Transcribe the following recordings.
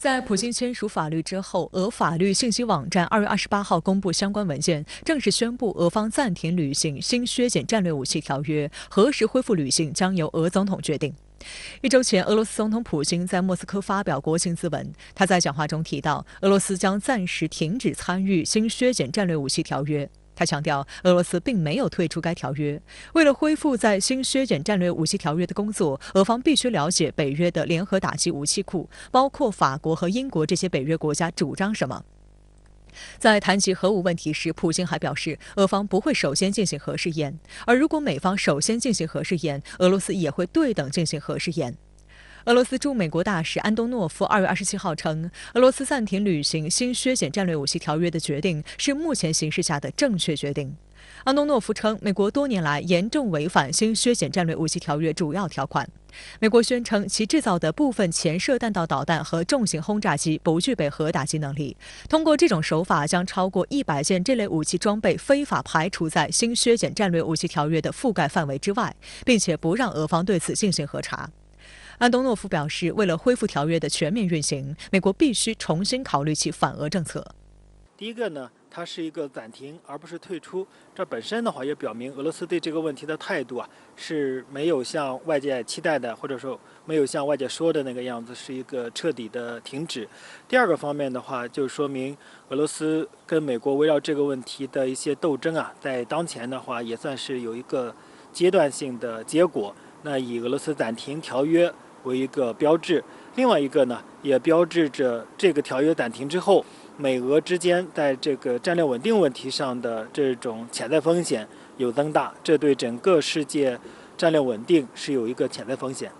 在普京签署法律之后，俄法律信息网站2月28号公布相关文件，正式宣布俄方暂停履行新削减战略武器条约，何时恢复履行将由俄总统决定。一周前，俄罗斯总统普京在莫斯科发表国情咨文，他在讲话中提到，俄罗斯将暂时停止参与新削减战略武器条约。他强调，俄罗斯并没有退出该条约。为了恢复在新削减战略武器条约的工作，俄方必须了解北约的联合打击武器库，包括法国和英国这些北约国家主张什么。在谈及核武问题时，普京还表示，俄方不会首先进行核试验，而如果美方首先进行核试验，俄罗斯也会对等进行核试验。俄罗斯驻美国大使安东诺夫2月27号称，俄罗斯暂停履行新削减战略武器条约的决定是目前形势下的正确决定。安东诺夫称，美国多年来严重违反新削减战略武器条约主要条款。美国宣称其制造的部分潜射弹道导弹和重型轰炸机不具备核打击能力，通过这种手法将超过100件这类武器装备非法排除在新削减战略武器条约的覆盖范围之外，并且不让俄方对此进行核查。安东诺夫表示，为了恢复条约的全面运行，美国必须重新考虑其反俄政策。第一个呢，它是一个暂停，而不是退出。这本身的话也表明俄罗斯对这个问题的态度是没有像外界期待的，或者说没有像外界说的那个样子，是一个彻底的停止。第二个方面的话，就说明俄罗斯跟美国围绕这个问题的一些斗争在当前的话也算是有一个阶段性的结果。那以俄罗斯暂停条约为一个标志，另外一个呢，也标志着这个条约暂停之后，美俄之间在这个战略稳定问题上的这种潜在风险有增大，这对整个世界战略稳定是有一个潜在风险。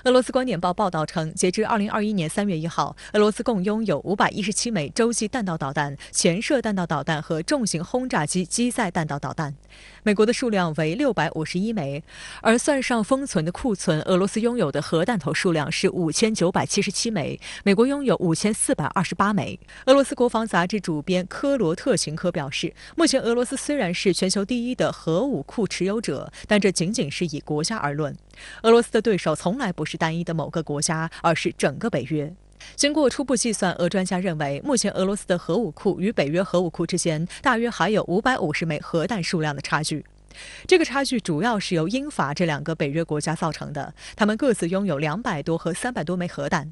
俄罗斯观点报报道称，截至2021年3月1号，俄罗斯共拥有517枚洲际弹道导弹、潜射弹道导弹和重型轰炸机机载弹道导弹。美国的数量为651枚，而算上封存的库存，俄罗斯拥有的核弹头数量是5977枚，美国拥有5428枚。俄罗斯国防杂志主编科罗特琴科表示，目前俄罗斯虽然是全球第一的核武库持有者，但这仅仅是以国家而论。俄罗斯的对手从来不是单一的某个国家，而是整个北约。经过初步计算，俄专家认为，目前俄罗斯的核武库与北约核武库之间大约还有550枚核弹数量的差距。这个差距主要是由英法这两个北约国家造成的，他们各自拥有200多和300多枚核弹。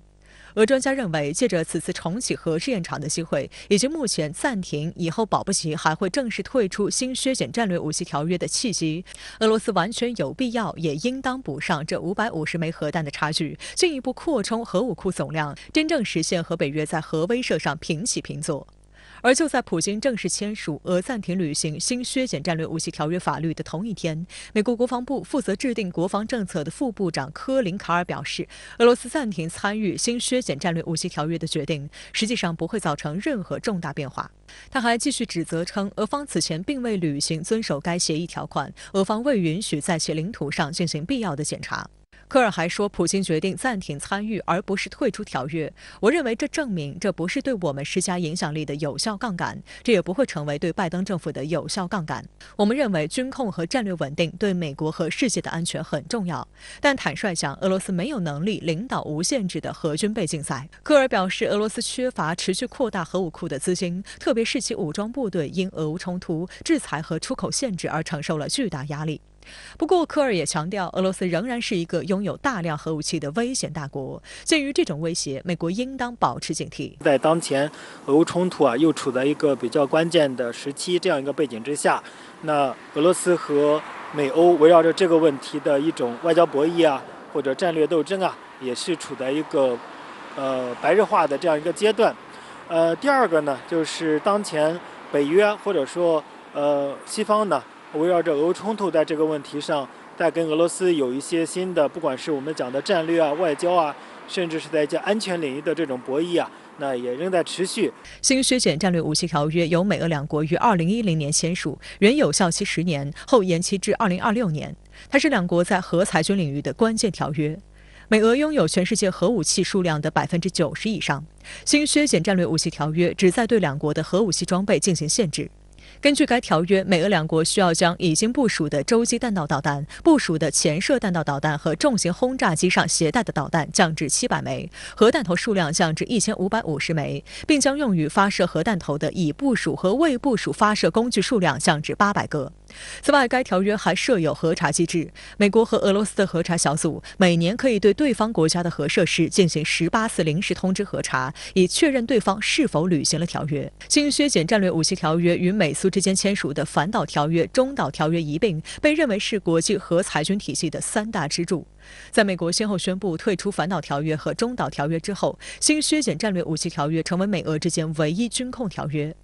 俄专家认为，借着此次重启核试验场的机会，以及目前暂停以后保不齐还会正式退出新削减战略武器条约的契机，俄罗斯完全有必要也应当补上这550枚核弹的差距，进一步扩充核武库总量，真正实现和北约在核威慑上平起平坐。而就在普京正式签署俄暂停履行新削减战略武器条约法律的同一天，美国国防部负责制定国防政策的副部长科林卡尔表示，俄罗斯暂停参与新削减战略武器条约的决定实际上不会造成任何重大变化。他还继续指责称，俄方此前并未履行遵守该协议条款，俄方未允许在其领土上进行必要的检查。科尔还说，普京决定暂停参与，而不是退出条约。我认为这证明这不是对我们施加影响力的有效杠杆，这也不会成为对拜登政府的有效杠杆。我们认为军控和战略稳定对美国和世界的安全很重要，但坦率讲，俄罗斯没有能力领导无限制的核军备竞赛。科尔表示，俄罗斯缺乏持续扩大核武库的资金，特别是其武装部队因俄乌冲突、制裁和出口限制而承受了巨大压力。不过，科尔也强调，俄罗斯仍然是一个拥有大量核武器的危险大国。鉴于这种威胁，美国应当保持警惕。在当前俄乌冲突又处在一个比较关键的时期，这样一个背景之下，那俄罗斯和美欧围绕着这个问题的一种外交博弈或者战略斗争也是处在一个白热化的这样一个阶段。第二个呢，就是当前北约或者说西方呢，围绕着俄乌冲突，在这个问题上，在跟俄罗斯有一些新的，不管是我们讲的战略外交甚至是在安全领域的这种博弈那也仍在持续。新削减战略武器条约由美俄两国于2010年签署，原有效期10年，后延期至2026年。它是两国在核裁军领域的关键条约。美俄拥有全世界核武器数量的90%以上。新削减战略武器条约旨在对两国的核武器装备进行限制。根据该条约，美俄两国需要将已经部署的洲际弹道导弹、部署的潜射弹道导弹和重型轰炸机上携带的导弹降至700枚，核弹头数量降至1550枚，并将用于发射核弹头的已部署和未部署发射工具数量降至800个。此外，该条约还设有核查机制，美国和俄罗斯的核查小组每年可以对对方国家的核设施进行18次临时通知核查，以确认对方是否履行了条约。新削减战略武器条约与美苏之间签署的反导条约、中导条约一并，被认为是国际核裁军体系的3大支柱。在美国先后宣布退出反导条约和中导条约之后，新削减战略武器条约成为美俄之间唯一军控条约。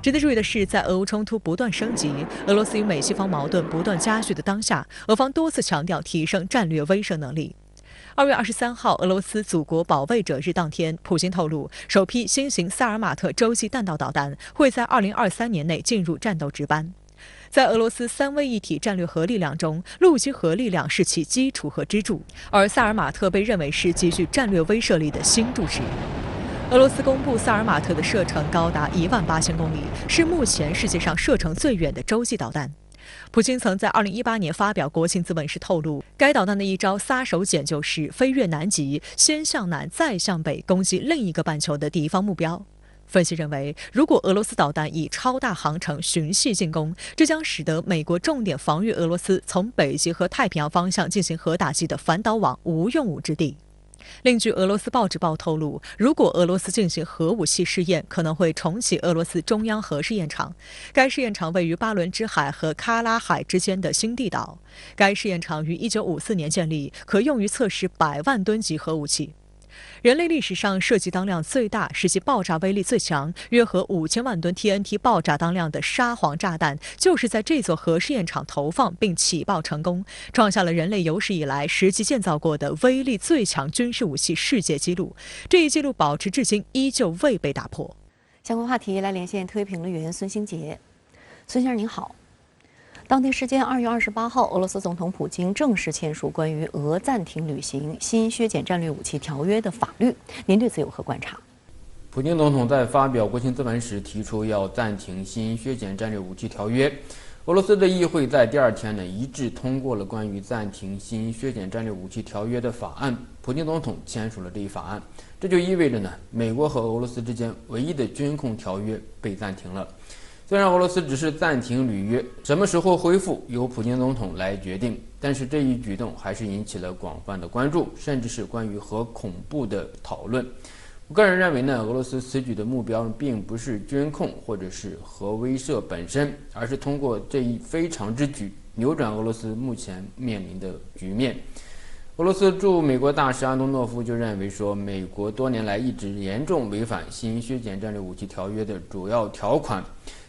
值得注意的是，在俄乌冲突不断升级、俄罗斯与美西方矛盾不断加剧的当下，俄方多次强调提升战略威慑能力。2月23号，俄罗斯祖国保卫者日当天，普京透露，首批新型萨尔马特洲际弹道导弹会在2023年内进入战斗值班。在俄罗斯3位一体战略核力量中，陆基核力量是其基础和支柱，而萨尔马特被认为是极具战略威慑力的新柱石。俄罗斯公布，萨尔马特的射程高达18000公里，是目前世界上射程最远的洲际导弹。普京曾在2018年发表国情咨文时透露，该导弹的一招撒手锏就是飞越南极，先向南再向北攻击另一个半球的敌方目标。分析认为，如果俄罗斯导弹以超大航程循系进攻，这将使得美国重点防御俄罗斯从北极和太平洋方向进行核打击的反导网无用武之地。另据俄罗斯报纸报透露，如果俄罗斯进行核武器试验，可能会重启俄罗斯中央核试验场。该试验场位于巴伦支海和喀拉海之间的新地岛。该试验场于1954年建立，可用于测试100万吨级核武器。人类历史上射击当量最大、使其爆炸威力最强、约合5000万吨 TNT 爆炸当量的沙皇炸弹，就是在这座核试验场投放并起爆成功，创下了人类有史以来实际建造过的威力最强军事武器世界纪录。这一纪录保持至今，依旧未被打破。相关话题来连线特约评论员孙兴杰。孙先生您好。当地时间2月28号，俄罗斯总统普京正式签署关于俄暂停履行新削减战略武器条约的法律。您对此有何观察？普京总统在发表国情咨文时提出要暂停新削减战略武器条约。俄罗斯的议会在第2天一致通过了关于暂停新削减战略武器条约的法案。普京总统签署了这一法案，这就意味着美国和俄罗斯之间唯一的军控条约被暂停了。虽然俄罗斯只是暂停履约，什么时候恢复由普京总统来决定，但是这一举动还是引起了广泛的关注，甚至是关于核恐怖的讨论。我个人认为俄罗斯此举的目标并不是军控或者是核威慑本身，而是通过这一非常之举扭转俄罗斯目前面临的局面。俄罗斯驻美国大使安东诺夫就认为说，美国多年来一直严重违反新削减战略武器条约的主要条款。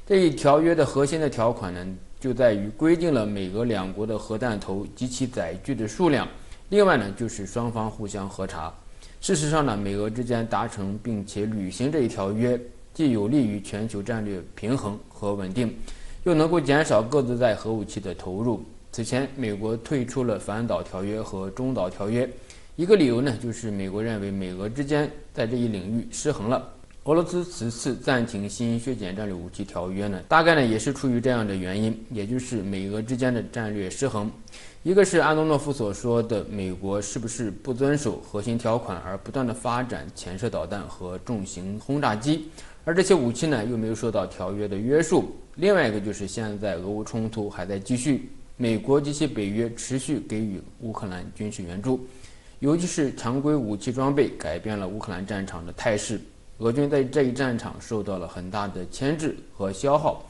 这一条约的核心的条款就在于规定了美俄两国的核弹头及其载具的数量。另外就是双方互相核查。事实上美俄之间达成并且履行这一条约，既有利于全球战略平衡和稳定，又能够减少各自在核武器的投入。此前，美国退出了反导条约和中导条约，一个理由就是美国认为美俄之间在这一领域失衡了。俄罗斯此次暂停新削减战略武器条约大概也是出于这样的原因，也就是美俄之间的战略失衡。一个是安东诺夫所说的美国是不是不遵守核心条款而不断的发展潜射导弹和重型轰炸机，而这些武器又没有受到条约的约束。另外一个就是现在俄乌冲突还在继续，美国及其北约持续给予乌克兰军事援助，尤其是常规武器装备改变了乌克兰战场的态势。俄军在这一战场受到了很大的牵制和消耗。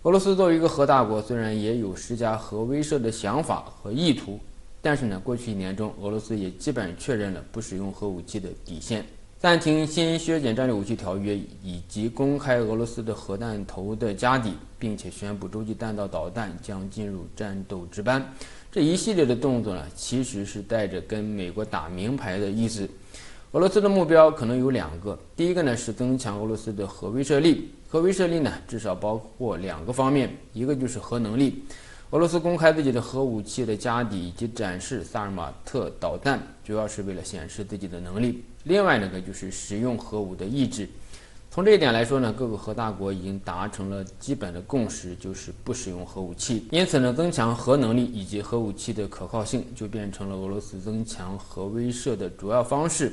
俄罗斯作为一个核大国，虽然也有施加核威慑的想法和意图，但是过去1年中，俄罗斯也基本确认了不使用核武器的底线。暂停新削减战略武器条约，以及公开俄罗斯的核弹头的家底，并且宣布洲际弹道导弹将进入战斗值班，这一系列的动作其实是带着跟美国打明牌的意思。俄罗斯的目标可能有2个，第一个是增强俄罗斯的核威慑力。核威慑力至少包括2个方面，一个就是核能力。俄罗斯公开自己的核武器的家底以及展示萨尔马特导弹，主要是为了显示自己的能力。另外就是使用核武的意志。从这一点来说呢，各个核大国已经达成了基本的共识，就是不使用核武器。因此呢，增强核能力以及核武器的可靠性就变成了俄罗斯增强核威慑的主要方式。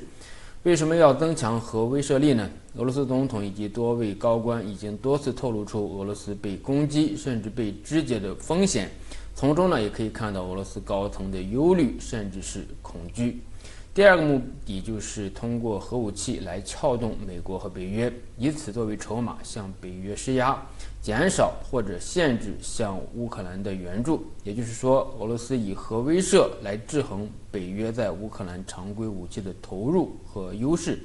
为什么要增强核威慑力呢？俄罗斯总统以及多位高官已经多次透露出俄罗斯被攻击甚至被肢解的风险，从中呢也可以看到俄罗斯高层的忧虑甚至是恐惧。第二个目的就是通过核武器来撬动美国和北约，以此作为筹码向北约施压，减少或者限制向乌克兰的援助。也就是说，俄罗斯以核威慑来制衡北约在乌克兰常规武器的投入和优势。